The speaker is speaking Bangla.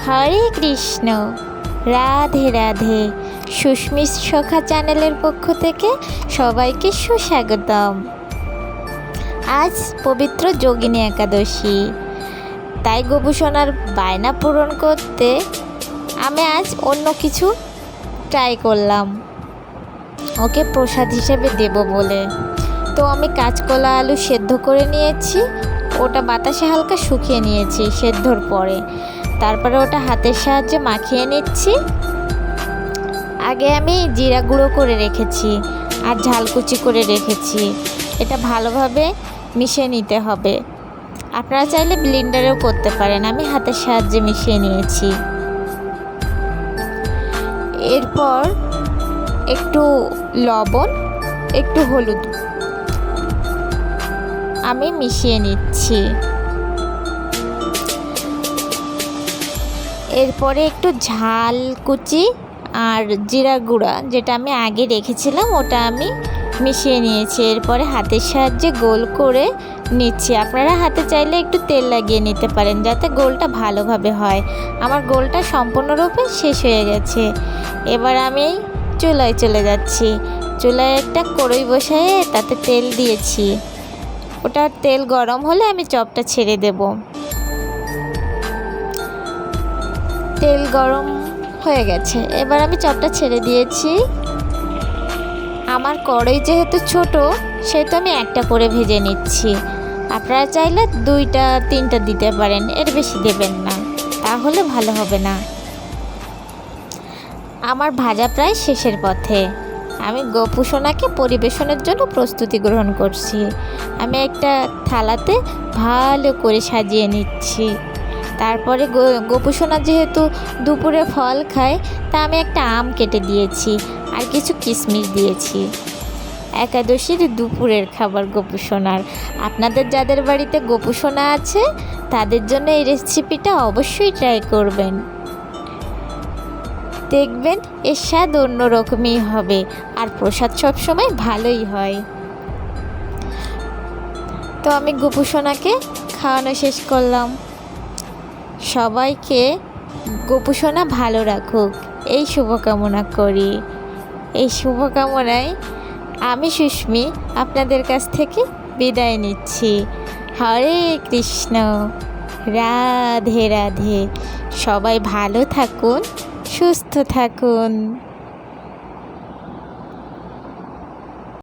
হরে কৃষ্ণ, রাধে রাধে। সুস্মিস সখা চ্যানেলের পক্ষ থেকে সবাইকে সুস্বাগতম। আজ পবিত্র যোগিনী একাদশী, তাই গোপুসোনার বায়না পূরণ করতে আমি আজ অন্য কিছু ট্রাই করলাম ওকে প্রসাদ হিসেবে দেব বলে। তো আমি কাঁচকলা আলু সেদ্ধ করে নিয়েছি, ওটা বাতাসে হালকা শুকিয়ে নিয়েছি সেদ্ধর পরে। তারপরে ওটা হাতের সাহায্যে মাখিয়ে নিচ্ছি। আগে আমি জিরা গুঁড়ো করে রেখেছি আর ঝালকুচি করে রেখেছি, এটা ভালোভাবে মিশিয়ে নিতে হবে। আপনারা চাইলে ব্লেন্ডারেও করতে পারেন, আমি হাতের সাহায্যে মিশিয়ে নিয়েছি। এরপর একটু লবণ, একটু হলুদ আমি মিশিয়ে নিচ্ছি। এরপরে একটু ঝাল কুচি আর জিরা গুঁড়া যেটা আমি আগে রেখেছিলাম ওটা আমি মিশিয়ে নিয়েছি। এরপরে হাতের সাহায্যে গোল করে নিচ্ছি। আপনারা হাতে চাইলে একটু তেল লাগিয়ে নিতে পারেন যাতে গোলটা ভালোভাবে হয়। আমার গোলটা সম্পূর্ণরূপে শেষ হয়ে গেছে। এবার আমি চুলায় চলে যাচ্ছি। চুলায় একটা কড়াই বসায়ে তাতে তেল দিয়েছি। ওটা তেল গরম হলে আমি চপটা ছেড়ে দেব। তেল গরম হয়ে গেছে, এবার আমি চপটা ছেড়ে দিয়েছি। আমার কড়াই যেহেতু ছোট সেহেতু আমি একটা করে ভেজে নিচ্ছি। আপনারা চাইলে 2-3টা দিতে পারেন, এর বেশি দেবেন না, তাহলে ভালো হবে না। আমার ভাজা প্রায় শেষের পথে। আমি গোপুসোনাকে পরিবেশনের জন্য প্রস্তুতি গ্রহণ করছি। আমি একটা থালাতে ভালো করে সাজিয়ে নিচ্ছি। তারপরে গোপুসোনা যেহেতু দুপুরে ফল খায়, তা আমি একটা আম কেটে দিয়েছি আর কিছু কিশমিশ দিয়েছি। একাদশীর দুপুরের খাবার গোপুসোনার। আপনাদের যাদের বাড়িতে গোপুসোনা আছে তাদের জন্য এই রেসিপিটা অবশ্যই ট্রাই করবেন, দেখবেন এর স্বাদ অন্যরকমই হবে আর প্রসাদ সবসময় ভালোই হয়। তো আমি গোপুসোনাকে খাওয়ানো শেষ করলাম। সবাইকে গোপুসোনা ভালো রাখুক এই শুভকামনা করি। এই শুভকামনায় আমি সুস্মি আপনাদের কাছ থেকে বিদায় নিচ্ছি। হরে কৃষ্ণ, রাধে রাধে। সবাই ভালো থাকুন, সুস্থ থাকুন।